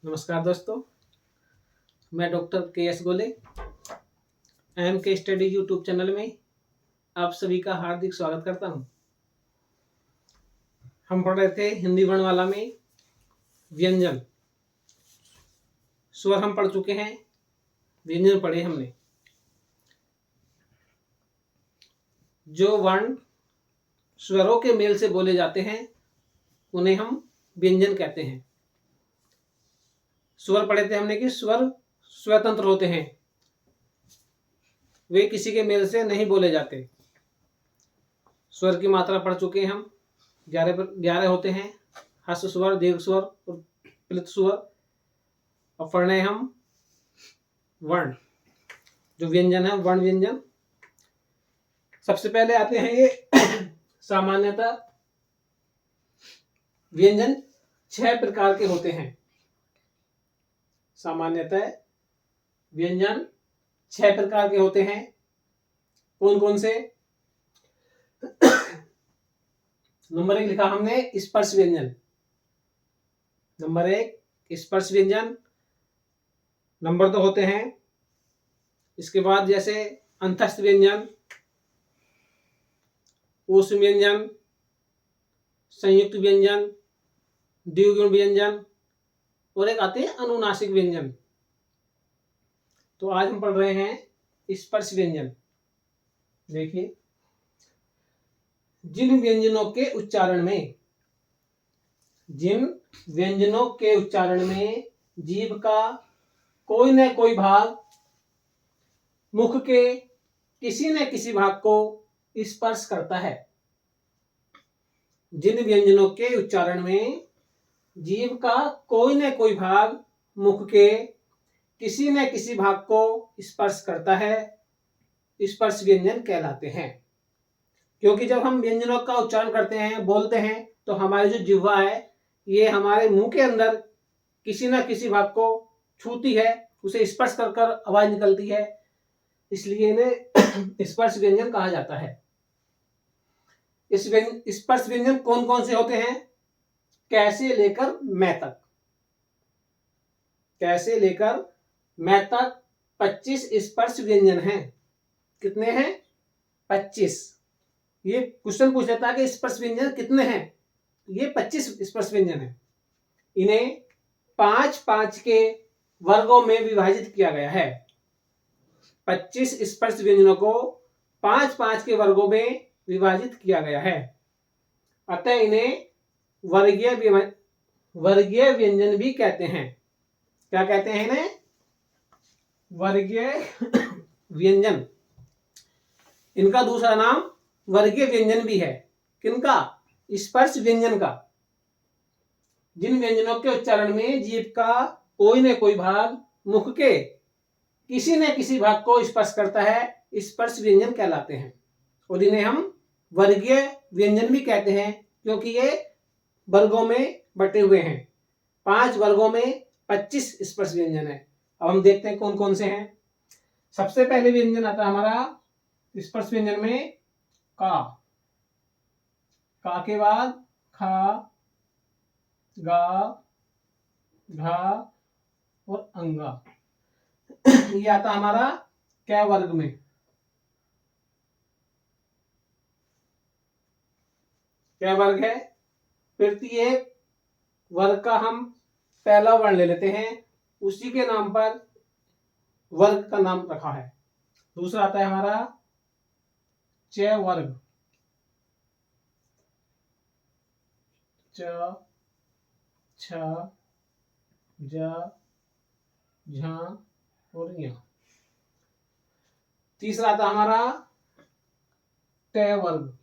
नमस्कार दोस्तों, मैं डॉक्टर के एस गोले एम के स्टडी यूट्यूब चैनल में आप सभी का हार्दिक स्वागत करता हूं। हम पढ़ रहे थे हिंदी वर्णमाला में व्यंजन। स्वर हम पढ़ चुके हैं, व्यंजन पढ़े हमने। जो वर्ण स्वरों के मेल से बोले जाते हैं उन्हें हम व्यंजन कहते हैं। स्वर पढ़े थे हमने कि स्वर स्वतंत्र होते हैं, वे किसी के मेल से नहीं बोले जाते। स्वर की मात्रा पढ़ चुके हैं हम, 11 होते हैं, ह्रस्व स्वर, दीर्घ स्वर और प्लित स्वर। अब पढ़ रहे हैं हम वर्ण, जो व्यंजन है, वर्ण व्यंजन। सबसे पहले आते हैं ये सामान्यतः व्यंजन 6 प्रकार के होते हैं। सामान्यतः व्यंजन 6 प्रकार के होते हैं। कौन कौन से? नंबर 1 लिखा हमने स्पर्श व्यंजन। नंबर 1 स्पर्श व्यंजन। नंबर 2 होते हैं इसके बाद जैसे अंतस्थ व्यंजन, ऊष्म व्यंजन, संयुक्त व्यंजन, द्विगुण व्यंजन और एक आते हैं अनुनासिक व्यंजन। तो आज हम पढ़ रहे हैं स्पर्श व्यंजन। देखिए, जिन व्यंजनों के उच्चारण में जीभ का कोई न कोई भाग मुख के किसी न किसी भाग को स्पर्श करता है। जिन व्यंजनों के उच्चारण में जीभ का कोई न कोई भाग मुख के किसी न किसी भाग को स्पर्श करता है, स्पर्श व्यंजन कहलाते हैं। क्योंकि जब हम व्यंजनों का उच्चारण करते हैं, बोलते हैं, तो हमारी जो जिह्वा है ये हमारे मुंह के अंदर किसी न किसी भाग को छूती है, उसे स्पर्श कर कर आवाज निकलती है, इसलिए इन्हें स्पर्श व्यंजन कहा जाता है। इस स्पर्श व्यंजन कौन कौन से होते हैं? कैसे लेकर मैं तक। कैसे लेकर मैं तक 25 स्पर्श व्यंजन हैं। कितने हैं? 25। ये क्वेश्चन पूछ लेता है कि स्पर्श व्यंजन कितने हैं? ये 25 स्पर्श व्यंजन है। इन्हें 5-5 के वर्गों में विभाजित किया गया है। 25 स्पर्श व्यंजनों को 5-5 के वर्गों में विभाजित किया गया है। अतः इन्हें वर्गीय व्यंजन भी कहते हैं। क्या कहते हैं इन्हें? वर्गीय व्यंजन। इनका दूसरा नाम वर्गीय व्यंजन भी है। किनका? स्पर्श व्यंजन का। जिन व्यंजनों के उच्चारण में जीभ का कोई न कोई भाग मुख के किसी न किसी भाग को स्पर्श करता है, स्पर्श व्यंजन कहलाते हैं। और इन्हें हम वर्गीय व्यंजन भी कहते हैं, क्योंकि ये वर्गों में बटे हुए हैं। 5 वर्गों में 25 स्पर्श व्यंजन है। अब हम देखते हैं कौन कौन से हैं। सबसे पहले व्यंजन आता है हमारा स्पर्श व्यंजन में का। का के बाद खा, गा, घा और अंगा। ये आता हमारा कै वर्ग में। क्या वर्ग है? प्रत्येक वर्ग का हम पहला वर्ण ले लेते हैं, उसी के नाम पर वर्ग का नाम रखा है। दूसरा आता है हमारा च वर्ग। च, छ, ज, झ और ञ। तीसरा आता हमारा ट वर्ग।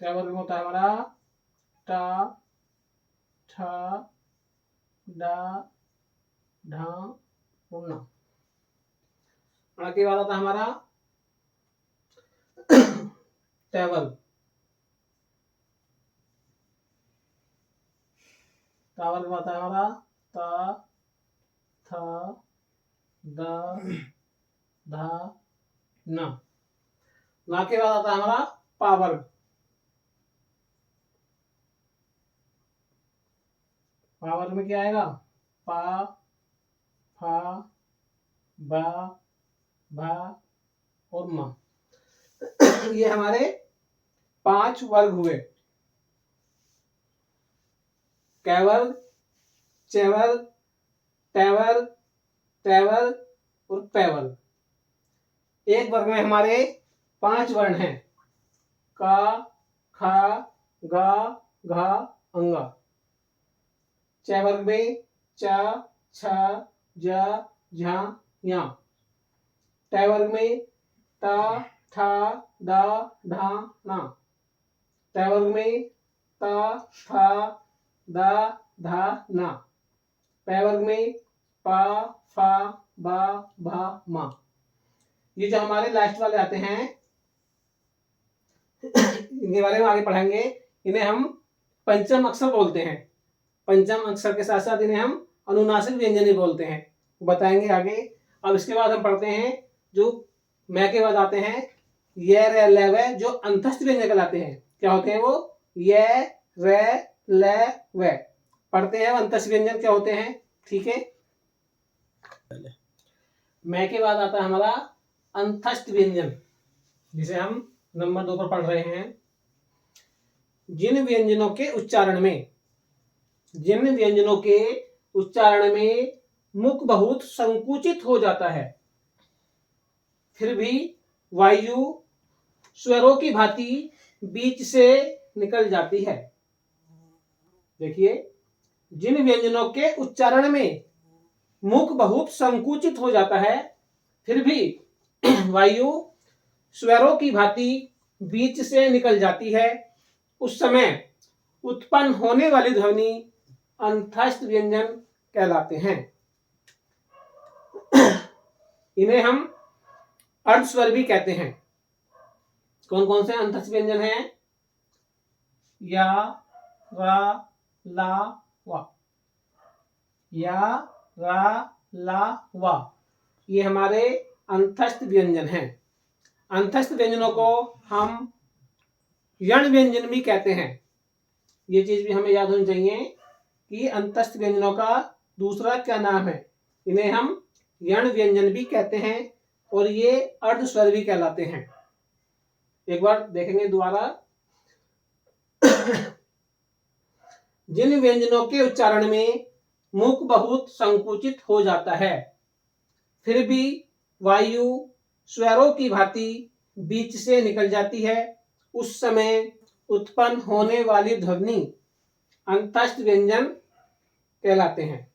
ट वर्ग में होता है हमारा ट, ठ, ड, ढ और न। के बाद आता है हमारा ट वर्ग। ट वर्ग में आता है हमारा त, थ, द, ध, न। ना के बाद आता है हमारा पा वर्ग। पा वर्ग में क्या आएगा? पा, फा, बा, भा और मा। ये हमारे 5 वर्ग हुए। कै वर्ग, चे वर्ग, टै वर्ग, तै वर्ग और पै वर्ग। एक वर्ग में हमारे 5 वर्ण हैं, का, खा, गा, घा, अंगा। च वर्ग में चा, छा, जा, झा, या। टै वर्ग में ता, ठा, दा, ढा, ना। तै वर्ग में ता, था, दा, धा, ना। पै वर्ग में पा, फा, बा, भा, मा। ये जो हमारे लास्ट वाले आते हैं इनके बारे में आगे पढ़ेंगे। इन्हें हम पंचम अक्षर बोलते हैं। पंचम अक्षर के साथ साथ इन्हें हम अनुनासिक व्यंजन भी बोलते हैं, बताएंगे आगे। अब इसके बाद हम पढ़ते हैं जो मैं के बाद आते हैं ये रे ले वे, जो अंतस्थ व्यंजन कहलाते हैं। क्या होते हैं वो? ये रे ले वे पढ़ते हैं। अंतस्थ व्यंजन क्या होते हैं? ठीक है। मैं के बाद आता है हमारा अंतस्थ व्यंजन, जिसे हम नंबर 2 पर पढ़ रहे हैं। जिन व्यंजनों के उच्चारण में मुख बहुत संकुचित हो जाता है, फिर भी वायु स्वरों की भांति बीच से निकल जाती है। देखिए, जिन व्यंजनों के उच्चारण में मुख बहुत संकुचित हो जाता है, फिर भी वायु स्वरों की भांति बीच से निकल जाती है, उस समय उत्पन्न होने वाली ध्वनि अंतस्थ व्यंजन कहलाते हैं। इन्हें हम अर्ध स्वर भी कहते हैं। कौन कौन से अंतस्थ व्यंजन हैं? या, रा, ला, वा। या, रा, ला, वा, ये हमारे अंतस्थ व्यंजन हैं। अंतस्थ व्यंजनों को हम यण व्यंजन भी कहते हैं। ये चीज भी हमें याद होनी चाहिए कि अंतस्थ व्यंजनों का दूसरा क्या नाम है। इन्हें हम यण व्यंजन भी कहते हैं और ये अर्ध स्वर भी कहलाते हैं। एक बार देखेंगे दोबारा। जिन व्यंजनों के उच्चारण में मुख बहुत संकुचित हो जाता है, फिर भी वायु स्वरों की भांति बीच से निकल जाती है, उस समय उत्पन्न होने वाली ध्वनि अंतस्थ व्यंजन कहलाते हैं।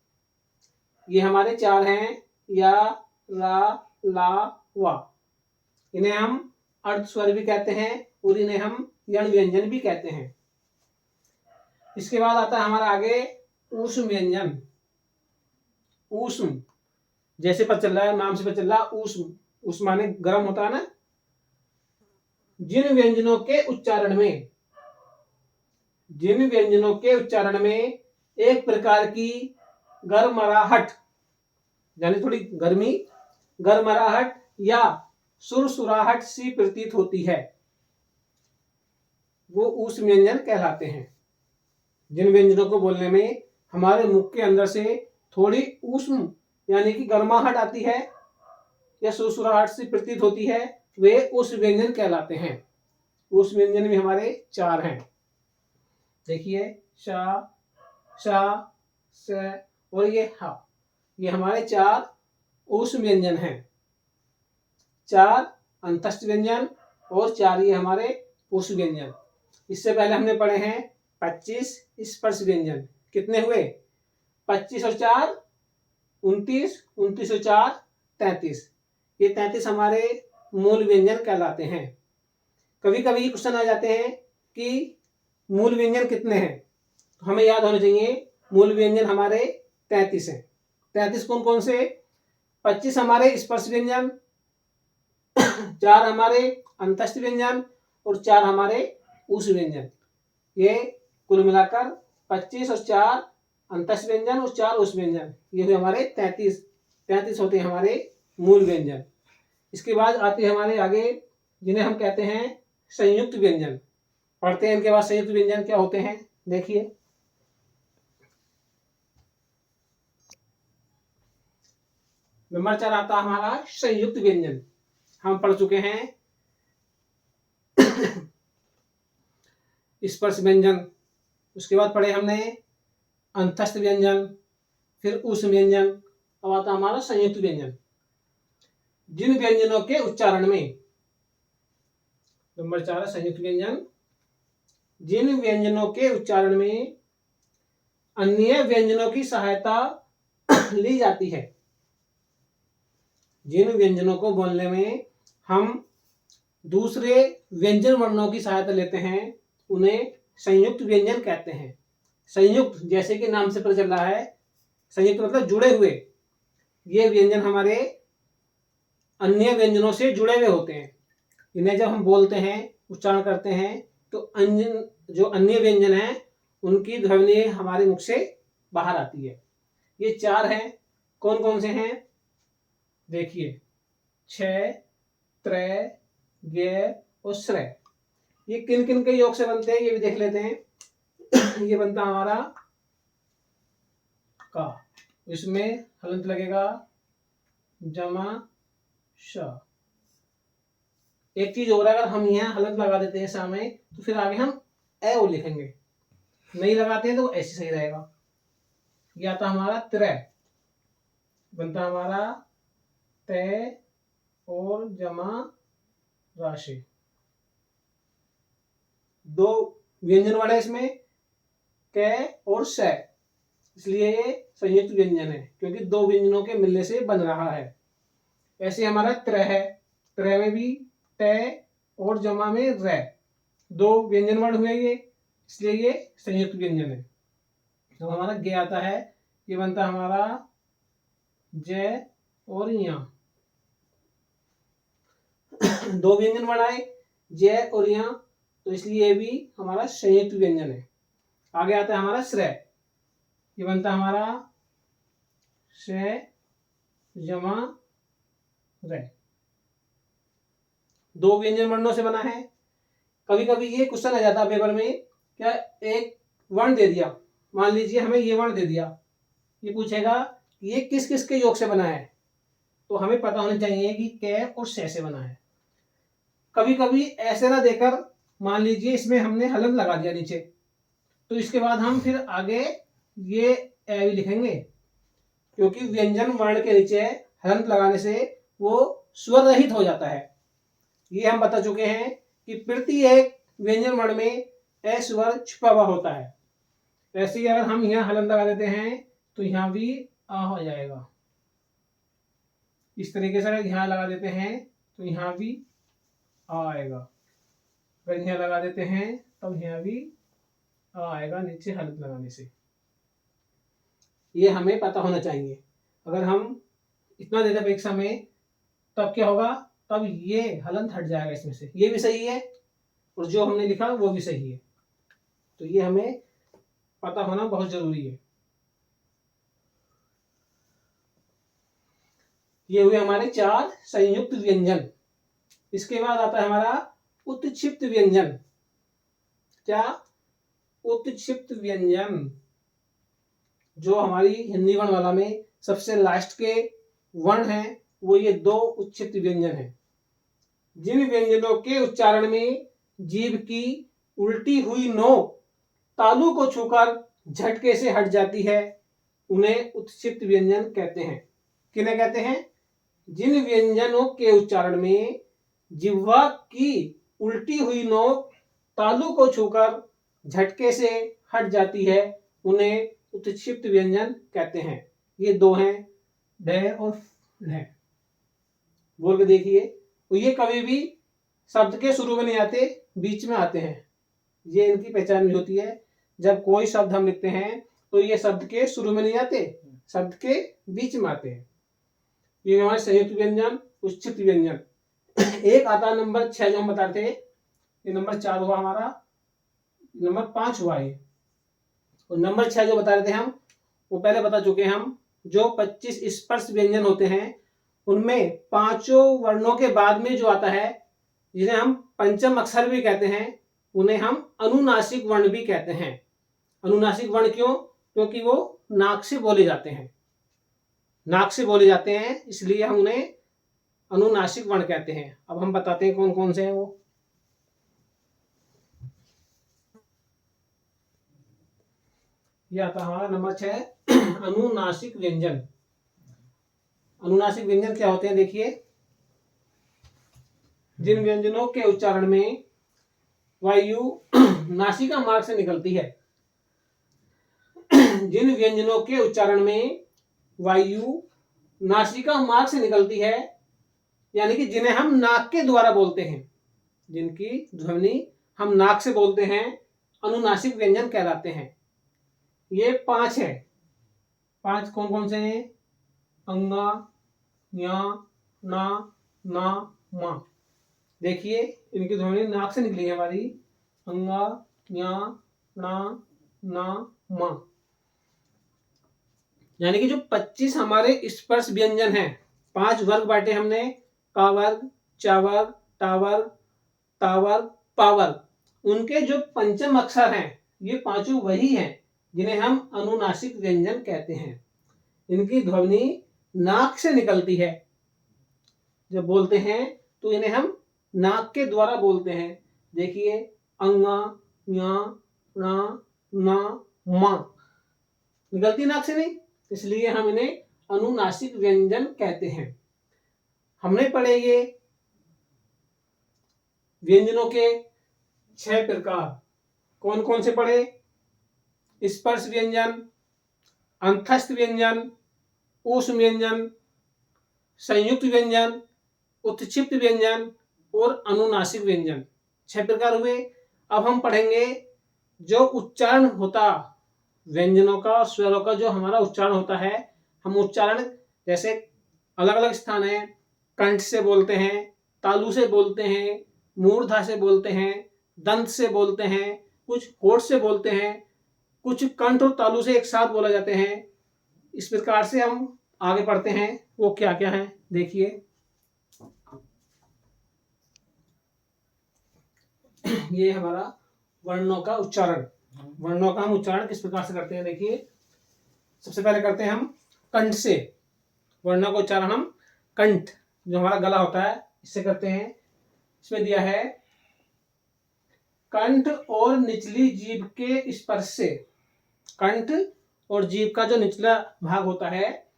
ये हमारे 4 हैं, या, रा, ला, वा। इन्हें हम अर्ध स्वर भी कहते हैं और इन्हें हम यण व्यंजन भी कहते हैं। इसके बाद आता है हमारा आगे ऊष्म व्यंजन। ऊष्म, जैसे पता चल रहा है, नाम से पता चल रहा है ऊष्म। ऊष्म माने गर्म होता है ना। जिन व्यंजनों के उच्चारण में एक प्रकार की गरमराहट, यानी थोड़ी गर्मी, गरमराहट या सुरसुराहट सी प्रतीत होती है, वो ऊष्म व्यंजन कहलाते हैं। जिन व्यंजनों को बोलने में हमारे मुख के अंदर से थोड़ी ऊष्म यानी कि गर्माहट आती है या सुरसुराहट सी प्रतीत होती है, वे ऊष्म व्यंजन कहलाते हैं। ऊष्म व्यंजन भी हमारे 4 हैं। देखिए, शा, शा, से और ये हा, ये हमारे 4 ऊष्म व्यंजन हैं। 4 अंतस्थ व्यंजन और 4 ये हमारे ऊष्म व्यंजन। इससे पहले हमने पढ़े हैं 25 स्पर्श व्यंजन। कितने हुए? 25 और 4 29, 29 और 4 33। ये 33 हमारे मूल व्यंजन कहलाते हैं। कभी कभी क्वेश्चन आ जाते हैं कि मूल व्यंजन कितने हैं, तो हमें याद होना चाहिए मूल व्यंजन हमारे 33 हैं। 33 कौन कौन से? 25 हमारे स्पर्श व्यंजन, 4 हमारे अंतस्थ व्यंजन और 4 हमारे ऊष्म व्यंजन। ये कुल मिलाकर 25 और 4 अंतस्थ व्यंजन और 4 ऊष्म व्यंजन, ये हुए हमारे 33 होते हैं हमारे मूल व्यंजन। इसके बाद आते हैं हमारे आगे जिन्हें हम कहते हैं संयुक्त व्यंजन। पढ़ते हैं इनके बाद संयुक्त व्यंजन क्या होते हैं। देखिए, नंबर 4 आता है हमारा संयुक्त व्यंजन। हम पढ़ चुके हैं स्पर्श व्यंजन, उसके बाद पढ़े हमने अंतस्थ व्यंजन, फिर उष्ण व्यंजन, अब आता हमारा संयुक्त व्यंजन। जिन व्यंजनों के उच्चारण में, नंबर 4 संयुक्त व्यंजन, जिन व्यंजनों के उच्चारण में अन्य व्यंजनों की सहायता ली जाती है। जिन व्यंजनों को बोलने में हम दूसरे व्यंजन वर्णों की सहायता लेते हैं उन्हें संयुक्त व्यंजन कहते हैं। संयुक्त जैसे कि नाम से पता चल रहा है, संयुक्त मतलब जुड़े हुए। ये व्यंजन हमारे अन्य व्यंजनों से जुड़े हुए होते हैं। इन्हें जब हम बोलते हैं, उच्चारण करते हैं, तो जो अन्य व्यंजन हैं उनकी ध्वनि हमारे मुख से बाहर आती है। ये 4 हैं। कौन कौन से हैं? देखिए, छ, त्र, ज्ञ और श्रय। ये किन किन के योग से बनते हैं ये भी देख लेते हैं। ये बनता हमारा का, इसमें हलंत लगेगा जमा श। एक चीज और, अगर हम यहाँ हलंत लगा देते हैं सामने तो फिर आगे हम ए ओ लिखेंगे, नहीं लगाते हैं तो ऐसे सही रहेगा। ये आता हमारा त्र, बनता हमारा तय और जमा राशि। 2 व्यंजन वाले इसमें क और स, इसलिए ये संयुक्त व्यंजन है क्योंकि 2 व्यंजनों के मिलने से बन रहा है। ऐसे हमारा त्र है, त्र में भी त और जमा में र, 2 व्यंजन वर्ण हुए ये, इसलिए ये संयुक्त व्यंजन है। तो हमारा ग आता है, ये बनता हमारा ज और या। 2 व्यंजन वर्ण आए ज और या, तो इसलिए ये भी हमारा संयुक्त व्यंजन है। आगे आता है हमारा श्रय, ये बनता हमारा श जमा र। 2 व्यंजन वर्णों से बना है। कभी कभी ये क्वेश्चन आ जाता है पेपर में, क्या एक वर्ण दे दिया, मान लीजिए हमें ये वर्ण दे दिया, ये पूछेगा ये किस किस के योग से बना है, तो हमें पता होना चाहिए कि क और श से बना है। कभी कभी ऐसे ना देकर, मान लीजिए इसमें हमने हलंत लगा दिया नीचे, तो इसके बाद हम फिर आगे ये ए भी लिखेंगे, क्योंकि व्यंजन वर्ण के नीचे हलंत लगाने से वो स्वर रहित हो जाता है। ये हम बता चुके हैं कि प्रति एक व्यंजन वर्ण में ए स्वर छुपा हुआ होता है। ऐसे ही अगर हम यहाँ हलंत लगा देते हैं तो यहाँ भी आ हो जाएगा। इस तरीके से अगर यहाँ लगा देते हैं तो यहाँ भी आ आएगा, अगर यहाँ लगा देते हैं तब यहाँ भी आ आएगा नीचे हलंत लगाने से। ये हमें पता होना चाहिए। अगर हम इतना देते परीक्षा में तब क्या होगा, तब ये हलंत हट जाएगा इसमें से, ये भी सही है और जो हमने लिखा वो भी सही है। तो ये हमें पता होना बहुत जरूरी है। ये हुए हमारे 4 संयुक्त व्यंजन। इसके बाद आता है हमारा उत्क्षिप्त व्यंजन। क्या? उत्क्षिप्त व्यंजन, जो हमारी हिंदी वर्णमाला में सबसे लास्ट के वर्ण हैं वो ये 2 उत्क्षिप्त व्यंजन हैं। जिन व्यंजनों के उच्चारण में जीभ की उल्टी हुई नोक तालु को छूकर झटके से हट जाती है उन्हें उत्क्षिप्त व्यंजन कहते हैं। किन्हें कहते हैं? जिन व्यंजनों के उच्चारण में जिह्वा की उल्टी हुई नोक तालु को छूकर झटके से हट जाती है उन्हें उत्क्षिप्त व्यंजन कहते हैं। ये 2 हैं, ढ और ढ। बोल के देखिए। तो ये कभी भी शब्द के शुरू में नहीं आते, बीच में आते हैं। ये इनकी पहचान भी होती है। जब कोई शब्द हम लिखते हैं तो ये शब्द के शुरू में नहीं आते, शब्द के बीच में आते हैं। ये हमारे संयुक्त व्यंजन, उत्क्षिप्त व्यंजन। एक आता है नंबर 6 जो हम बताते थे, ये नंबर 4 हुआ हमारा, नंबर 5 हुआ ये। और नंबर 6 जो बता रहे थे हम, वो पहले बता चुके हैं हम। जो 25 स्पर्श व्यंजन होते हैं उनमें 5 वर्णों के बाद में जो आता है, जिन्हें हम पंचम अक्षर भी कहते हैं, उन्हें हम अनुनासिक वर्ण भी कहते हैं। अनुनासिक वर्ण क्यों? क्योंकि वो नाक से बोले जाते हैं। नाक से बोले जाते हैं, इसलिए हम उन्हें अनुनासिक वर्ण कहते हैं। अब हम बताते हैं कौन कौन से हैं वो। यह आता हमारा नंबर 6 अनुनासिक व्यंजन। अनुनासिक व्यंजन क्या होते हैं, देखिए, जिन व्यंजनों के उच्चारण में वायु नासिका मार्ग से निकलती है, जिन व्यंजनों के उच्चारण में वायु नासिका मार्ग से निकलती है, यानी कि जिन्हें हम नाक के द्वारा बोलते हैं, जिनकी ध्वनि हम नाक से बोलते हैं, अनुनासिक व्यंजन कहलाते हैं। ये 5 है। 5 कौन कौन से हैं? अंगा, ञा, ना, ना, मा। देखिए, इनकी ध्वनि नाक से निकली है हमारी। अंगा, ञा, ना, ना, मा। यानी कि जो 25 हमारे स्पर्श व्यंजन हैं, 5 वर्ग बांटे हमने, का वर्ग, चा वर्ग, टा वर्ग, ता वर्ग, पा वर्ग। उनके जो पंचम अक्षर हैं, ये पांचों वही हैं जिन्हें हम अनुनासिक व्यंजन कहते हैं। इनकी ध्वनि नाक से निकलती है। जब बोलते हैं तो इन्हें हम नाक के द्वारा बोलते हैं। देखिए, अंगा, ञा, ना, ना, मा। निकलती नाक से नहीं, इसलिए हम इन्हें अनुनासिक व्यंजन कहते हैं। हमने पढ़े ये व्यंजनों के 6 प्रकार। कौन कौन से पढ़े? स्पर्श व्यंजन, अंतस्थ व्यंजन, ऊष्म व्यंजन, संयुक्त व्यंजन, उत्क्षिप्त व्यंजन और अनुनासिक व्यंजन। 6 प्रकार हुए। अब हम पढ़ेंगे जो उच्चारण होता व्यंजनों का और स्वरों का, जो हमारा उच्चारण होता है, हम उच्चारण जैसे अलग अलग स्थान है, कंठ से बोलते हैं, तालु से बोलते हैं, मूर्धा से बोलते हैं, दंत से बोलते हैं, कुछ होठ से बोलते हैं, कुछ कंठ और तालु से एक साथ बोला जाते हैं। इस प्रकार से हम आगे पढ़ते हैं वो क्या क्या है। देखिए, ये हमारा वर्णों का उच्चारण। वर्णों का हम उच्चारण किस प्रकार से करते हैं, देखिए। सबसे पहले करते हैं हम कंठ से। वर्णों का उच्चारण हम कंठ, जो हमारा गला होता है, इससे करते हैं। इसमें दिया है कंठ और निचली जीभ के स्पर्श से। कंठ और जीभ का जो निचला भाग होता है,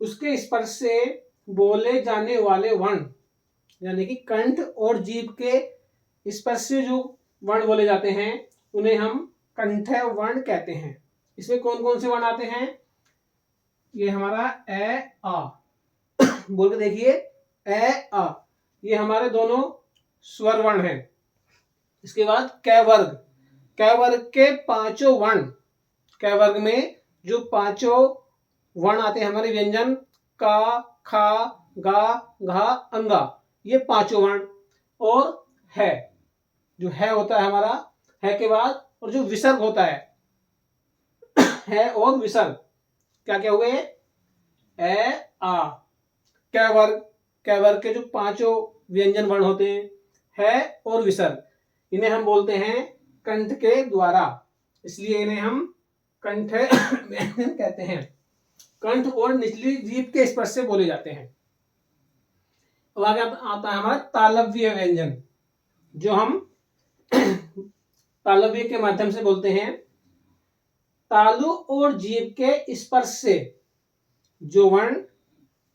उसके स्पर्श से बोले जाने वाले वर्ण, यानी कि कंठ और जीभ के स्पर्श से जो वर्ण बोले जाते हैं, उन्हें हम कंठ वर्ण कहते हैं। इसमें कौन कौन से वर्ण आते हैं? ये हमारा ए, आ। बोल के देखिए, ए, आ। ये हमारे दोनों स्वर वर्ण हैं। इसके बाद कै वर्ग। कै वर्ग के 5 वर्ण। कै वर्ग में जो 5 वर्ण आते हैं हमारे व्यंजन, का, खा, गा, घा, अंगा, ये 5 वर्ण। और है, जो है होता है हमारा, है के बाद और जो विसर्ग होता है, है और विसर्ग, क्या क्या हुए? ए, आ। कै वर्ग। कै वर्ग के जो 5 व्यंजन वर्ण होते हैं, है और विसर्ग, इन्हें हम बोलते हैं कंठ के द्वारा, इसलिए इन्हें हम कंठ व्यंजन कहते हैं। कंठ और निचली जीभ के स्पर्श से बोले जाते हैं। अब आगे आता है हमारा तालव्य व्यंजन, जो हम तालव्य के माध्यम से बोलते हैं। तालु और जीभ के स्पर्श से जो वर्ण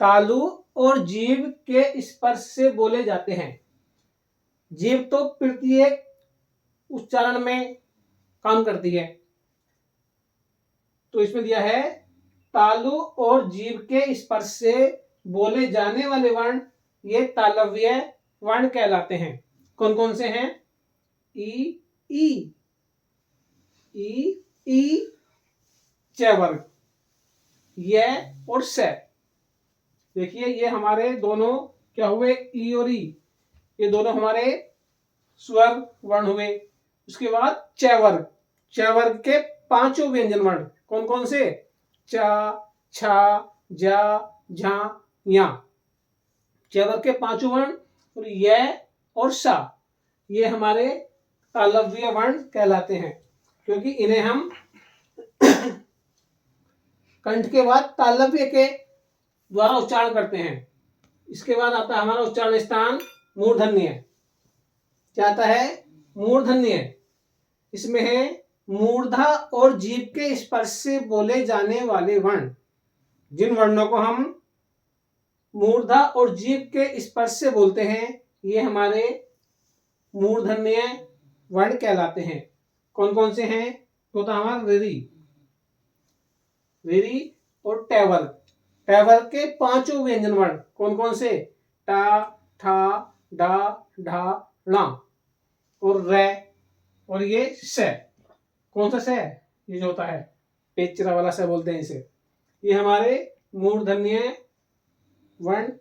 तालु और जीभ के स्पर्श से बोले जाते हैं। जीभ तो प्रत्येक उच्चारण में काम करती है, तो इसमें दिया है तालु और जीभ के स्पर्श से बोले जाने वाले वर्ण, ये तालव्य वर्ण कहलाते हैं। कौन कौन से हैं? ई, ई, ई, ई, च वर्ग, य और स। देखिए, ये हमारे दोनों क्या हुए? ई और ई, ये दोनों हमारे स्वर वर्ण हुए। उसके बाद च वर्ग। च वर्ग के 5 व्यंजन वर्ण कौन कौन से? चा, छा, जा, झा, या। च वर्ग के 5 वर्ण और य और सा, ये हमारे तालव्य वर्ण कहलाते हैं, क्योंकि इन्हें हम कंठ के बाद तालव्य के द्वारा उच्चारण करते हैं। इसके बाद आता है हमारा उच्चारण स्थान मूर्धन्य। क्या आता है? मूर्धन्य। इसमें है मूर्धा और जीभ के स्पर्श से बोले जाने वाले वर्ण। जिन वर्णों को हम मूर्धा और जीभ के स्पर्श से बोलते हैं ये हमारे मूर्धन्य वर्ण कहलाते हैं। कौन कौन से हैं? तो हमारा रिरी, रिरी और टैवर। टैवर के पांचों व्यंजन वर्ण कौन कौन से? टा, ठा, डा, ढा, णा और रे और ये स। कौन सा स? ये जो होता है पेचरा वाला स बोलते हैं इसे। ये हमारे मूर्धन्य वर्ण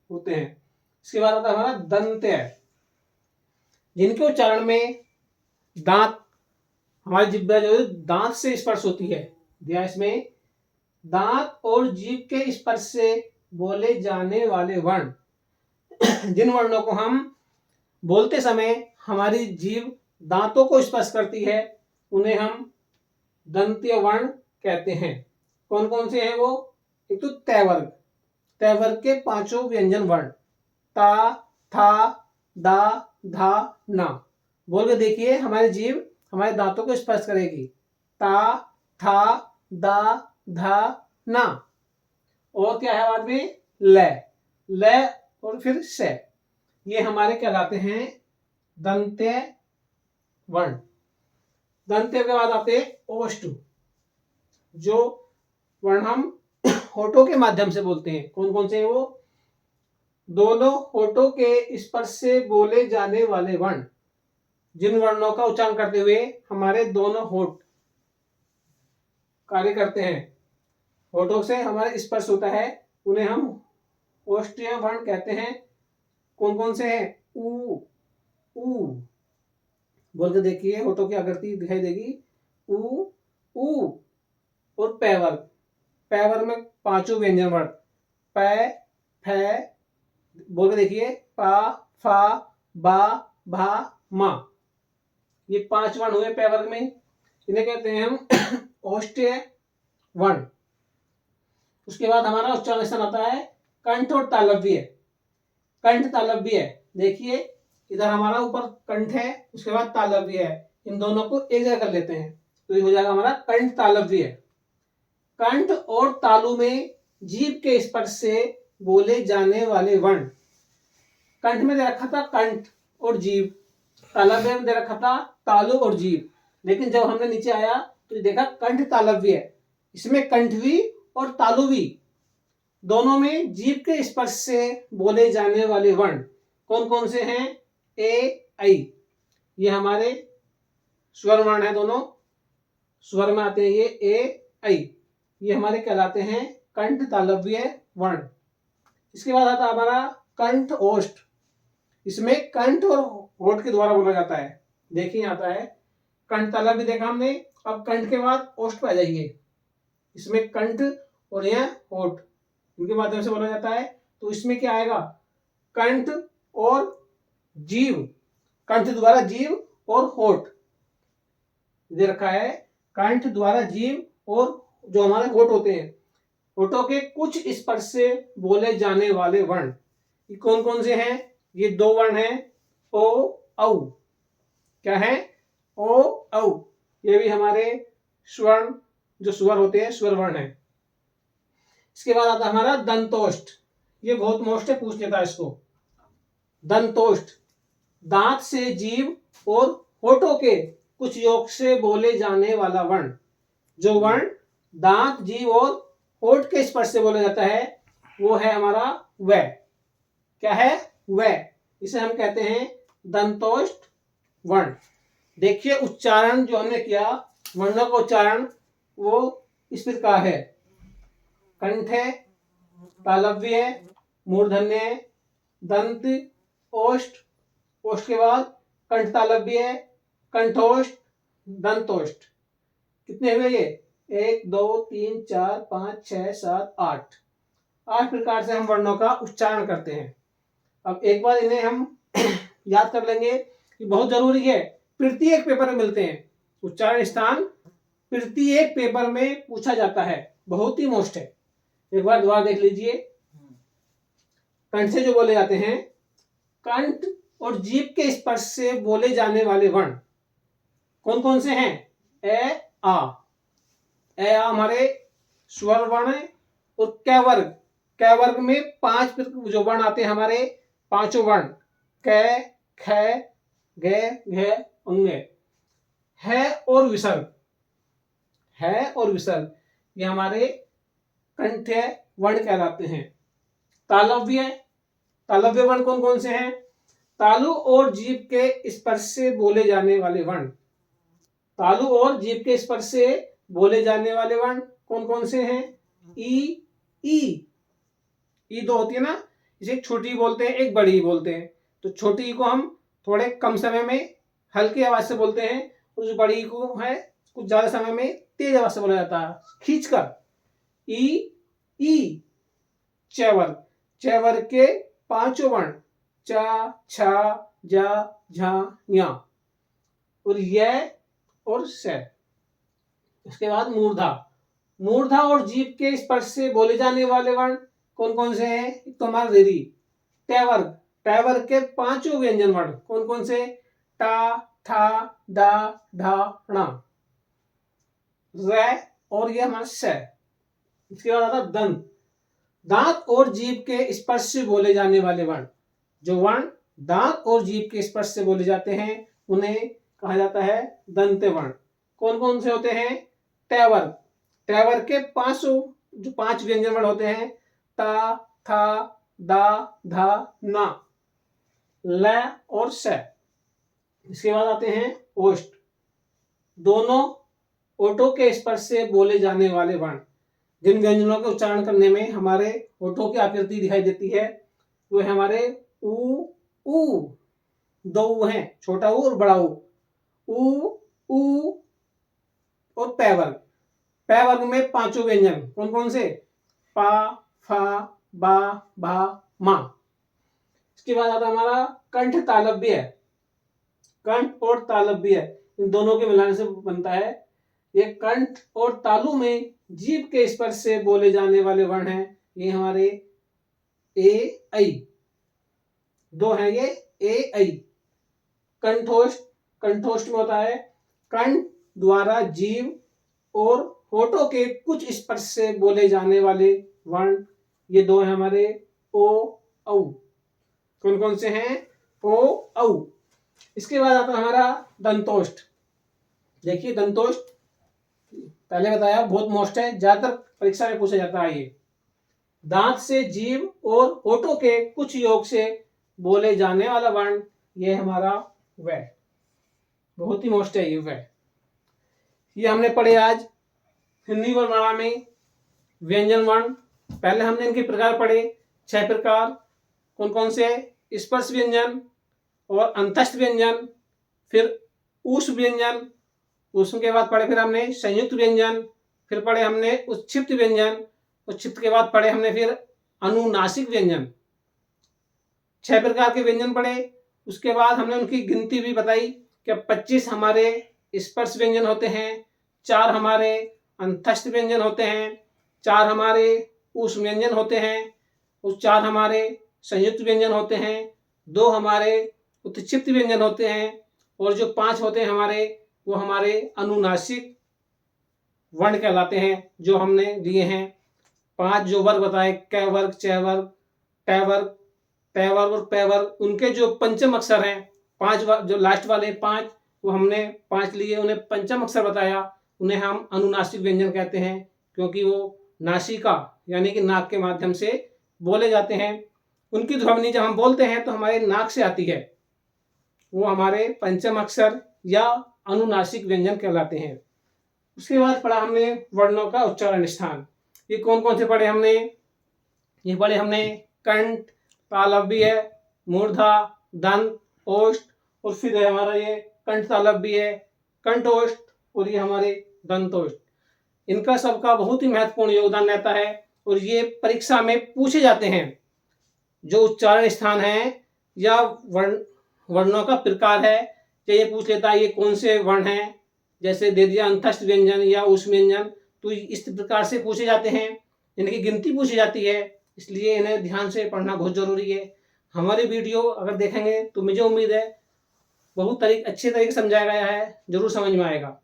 होते हैं। इसके बाद आता है हमारा दंत्य, जिनके उच्चारण में दांत, हमारी जिह्वा जो है दांत से स्पर्श होती है। दिया इसमें दांत और जीभ के स्पर्श से बोले जाने वाले वर्ण। जिन वर्णों को हम बोलते समय हमारी जीभ दांतों को स्पर्श करती है उन्हें हम दंत्य वर्ण कहते हैं। कौन कौन से हैं वो? एक तो तैवर्ग, तैवर्ग के पांचों व्यंजन वर्ण ता, था, दा, धा, ना। बोल के देखिए, हमारी जीभ हमारे दांतों को स्पर्श करेगी। ता, था, दा, धा, ना। और क्या है बाद में? ल, ल और फिर स। ये हमारे कहलाते हैं दंत्य वर्ण। दंत्य के बाद आते हैं ओष्ठ, जो वर्ण हम होठों के माध्यम से बोलते हैं। कौन कौन से हैं वो? दोनों होठों के स्पर्श से बोले जाने वाले वर्ण। जिन वर्णों का उच्चारण करते हुए हमारे दोनों होठ कार्य करते हैं, होठों से हमारा स्पर्श होता है, उन्हें हम ओष्ठीय वर्ण कहते हैं। कौन कौन से हैं? ऊ, ऊ। बोल के देखिए, होठों की आकृति दिखाई देगी। ऊ, ऊ और पैवर्ग, पैवर्ग में पांचों व्यंजन वर्ण पै, फै। बोल के देखिए, पा, फा, बा, भा, मा। ये पांच वर्ण हुए पैवर्ग में, इन्हें कहते हैं हम ओष्ठीय वर्ण। उसके बाद हमारा उच्चारण स्थान आता है कंठ और तालव्य। कंठ तालव्य, देखिए इधर हमारा ऊपर कंठ है, उसके बाद तालव्य है, इन दोनों को एक जगह कर लेते हैं तो ये हो जाएगा हमारा कंठ तालव्य। कंठ और तालु में जीभ के स्पर्श से बोले जाने वाले वर्ण। कंठ में दे रखा था कंठ और जीभ, तालव्य में दे रखा था तालु और जीभ, लेकिन जब हमने नीचे आया तो देखा कंठ तालव्य, इसमें कंठ भी और तालु भी, दोनों में जीभ के स्पर्श से बोले जाने वाले वर्ण कौन कौन से हैं? ए, आई। ये हमारे स्वर वर्ण है, दोनों स्वर में आते हैं ये ए, आई। ये हमारे कहलाते हैं कंठ तालव्य वर्ण। इसके बाद आता है हमारा कंठ ओष्ठ। इसमें कंठ और होठ के द्वारा बोला जाता है। देखिए आता है कंठ तालव्य देखा हमने, अब कंठ के बाद ओष्ठ पे आ जाइए। इसमें कंठ और यह होठ, इनके माध्यम से बोला जाता है। तो इसमें क्या आएगा? कंठ और जीव, कंठ द्वारा जीव और होठ दे रखा है। कंठ द्वारा जीव और जो हमारे होठ होते हैं, होठों के कुछ स्पर्श से बोले जाने वाले वर्ण ये कौन कौन से हैं? ये दो वर्ण हैं, ओ, औ। क्या है? ओ, औ। ये भी हमारे स्वर्ण जो स्वर होते हैं, स्वर वर्ण है। इसके बाद आता है हमारा दंतोष्ठ। ये बहुत मोस्ट है, पूछ लेता है इसको। दंतोष्ठ, दांत से जीभ और होठों के कुछ योग से बोले जाने वाला वर्ण। जो वर्ण दांत, जीभ और होठ के स्पर्श से बोला जाता है वो है हमारा व। क्या है? व। इसे हम कहते हैं दंतोष्ठ वर्ण। देखिए उच्चारण जो हमने किया, वर्णों का उच्चारण वो इस प्रकार है। कंठ है, तालव्य है, मूर्धन्य है, दंत, ओष्ठ, ओष्ठ के बाद कंठ तालव्य है, कंठोष्ठ, दंतोष्ठ। कितने हुए ये? 1 2 3 4 5 6 7 8 8 प्रकार से हम वर्णों का उच्चारण करते हैं। अब एक बार इन्हें हम याद कर लेंगे कि बहुत जरूरी है, प्रत्येक पेपर में मिलते हैं। उच्चारण स्थान प्रत्येक पेपर में पूछा जाता है, बहुत ही मोस्ट है। एक बार दोबारा देख लीजिए। कंठ से जो बोले जाते हैं, कंठ और जीभ के स्पर्श से बोले जाने वाले वर्ण कौन कौन से हैं? ए आ हमारे स्वर वर्ण है। और कै वर्ग में 5 जो वर्ण आते हैं हमारे, 5 वर्ण कै, ख, ग, घ, अंग। है और विसर्ग ये हमारे कंठ्य वर्ण कहलाते हैं। तालव्य वर्ण कौन कौन से हैं? तालु और जीभ के स्पर्श से बोले जाने वाले वर्ण। तालु और जीभ के स्पर्श से बोले जाने वाले वर्ण कौन कौन से हैं? ई 2 होती है ना, इसे एक छोटी बोलते हैं, एक बड़ी बोलते हैं। तो छोटी को हम थोड़े कम समय में हल्की आवाज से बोलते हैं, उस बड़ी को है कुछ ज्यादा समय में तेज आवाज से बोला जाता है, खींचकर। ई चैवर्ग के 5 वर्ण चा, छा, जा, झा, या और य और से। इसके बाद मूर्धा और जीभ के स्पर्श से बोले जाने वाले वर्ण कौन कौन से हैं? तो हमारा रेरी। टैवर्ग के 5 व्यंजन वर्ण कौन कौन से? टा, ठा, डा, ढा, णा, रे और ये हमारा से। इसके बाद आता दांत और जीभ के स्पर्श से बोले जाने वाले वर्ण। जो वर्ण दांत और जीभ के स्पर्श से बोले जाते हैं उन्हें कहा जाता है दंत वर्ण। कौन कौन से होते हैं? टैवर्ग के 5 व्यंजन वर्ण होते हैं, ता, था, दा, धा, ना, ल और से। इसके बाद आते हैं ओष्ठ। दोनों ओठों के स्पर्श से बोले जाने वाले वर्ण। जिन व्यंजनों के उच्चारण करने में हमारे ओठों की आकृति दिखाई देती है वो है हमारे ऊ 2 ऊ हैं, छोटा ऊ और बड़ा ऊ और पैवर्ग में 5 व्यंजन कौन कौन से? पा, फा, बा, भा, मा। इसके बाद आता हमारा कंठ और तालव्य इन दोनों के मिलाने से बनता है। ये कंठ और तालु में जीभ के स्पर्श से बोले जाने वाले वर्ण हैं, ये हमारे ए ऐ 2 हैं, ये ए ऐ। कंठोष्ठ में होता है कंठ द्वारा जीभ और होठों के कुछ स्पर्श से बोले जाने वाले वर्ण, ये 2 हैं हमारे ओ औ। कौन कौन से हैं? ओ औ। इसके बाद आता हमारा दंतोष्ठ। देखिए दंतोष्ठ पहले बताया बहुत मोस्ट है, ज्यादातर परीक्षा में पूछा जाता है। ये दांत से जीभ और होठों के कुछ योग से बोले जाने वाला वर्ण, ये हमारा व, बहुत ही मोस्ट है ये हमने पढ़े आज हिंदी वर्णमाला में व्यंजन वर्ण। पहले हमने इनके प्रकार पढ़े 6 प्रकार। कौन कौन से? स्पर्श व्यंजन और अंतस्थ व्यंजन, फिर ऊष् व्यंजन, ऊष्म के बाद पढ़े फिर हमने संयुक्त व्यंजन, फिर पढ़े हमने उच्छिप्त व्यंजन, उच्छिप्त के बाद पढ़े हमने फिर अनुनासिक व्यंजन। 6 प्रकार के व्यंजन पढ़े। उसके बाद हमने उनकी गिनती भी बताई कि 25 हमारे स्पर्श व्यंजन होते हैं, 4 हमारे अंतस्थ व्यंजन होते हैं, 4 हमारे ऊष्म व्यंजन होते हैं, और 4 हमारे संयुक्त व्यंजन होते हैं, 2 हमारे उत्क्षिप्त व्यंजन होते हैं, और जो 5 होते हैं हमारे वो हमारे अनुनासिक वर्ण कहलाते हैं, जो हमने लिए हैं। 5 जो वर्ग बताए, कै वर्ग, चै वर्ग, टै वर्ग, पै वर्ग और पै वर्ग, उनके जो पंचम अक्षर हैं 5 जो लास्ट वाले 5 वो हमने 5 लिए, उन्हें पंचम अक्षर बताया, उन्हें हम अनुनासिक व्यंजन कहते हैं, क्योंकि वो नासिका यानी कि नाक के माध्यम से बोले जाते हैं। उनकी ध्वनि जब हम बोलते हैं तो हमारे नाक से आती है, वो हमारे पंचम अक्षर या अनुनासिक व्यंजन कहलाते हैं। उसके बाद पढ़ा हमने वर्णों का उच्चारण स्थान। ये कौन कौन से पढ़े हमने? ये पढ़े हमने कंठ, तालव्य, मूर्धा, दंत, ओष्ठ, और फिर है हमारा ये कंठ तालव्य, कंठोष्ठ, और ये हमारे दंतोष्ठ। इनका सबका बहुत ही महत्वपूर्ण योगदान रहता है और ये परीक्षा में पूछे जाते हैं। जो उच्चारण स्थान है या वर्णों का प्रकार है, ये पूछ लेता है ये कौन से वर्ण हैं, जैसे दे दिया अंतस्थ व्यंजन या ऊष्म व्यंजन, तो इस प्रकार से पूछे जाते हैं। इनकी गिनती पूछी जाती है, इसलिए इन्हें ध्यान से पढ़ना बहुत ज़रूरी है। हमारी वीडियो अगर देखेंगे तो मुझे उम्मीद है बहुत अच्छे तरीके से समझाया गया है, ज़रूर समझ में आएगा।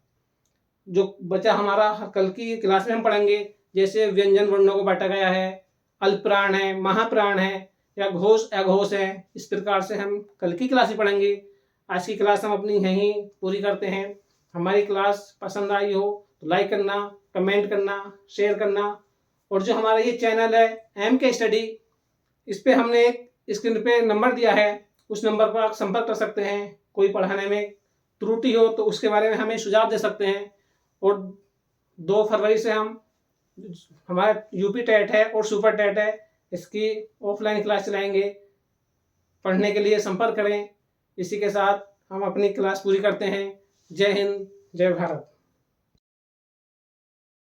जो बचा हमारा कल की क्लास में हम पढ़ेंगे, जैसे व्यंजन वर्णों को बांटा गया है, अल्पप्राण है, महाप्राण है या घोष अघोष है, इस प्रकार से हम कल की क्लास में पढ़ेंगे। आज की क्लास हम अपनी यहीं पूरी करते हैं। हमारी क्लास पसंद आई हो तो लाइक करना, कमेंट करना, शेयर करना, और जो हमारा ये चैनल है MK स्टडी, इस पे हमने एक स्क्रीन पे नंबर दिया है, उस नंबर पर आप संपर्क कर सकते हैं। कोई पढ़ाने में त्रुटि हो तो उसके बारे में हमें सुझाव दे सकते हैं। और 2 फरवरी से हम हमारा यूपी टेट है और सुपर टेट है, इसकी ऑफलाइन क्लास चलाएंगे। पढ़ने के लिए संपर्क करें। इसी के साथ हम अपनी क्लास पूरी करते हैं। जय हिंद, जय भारत।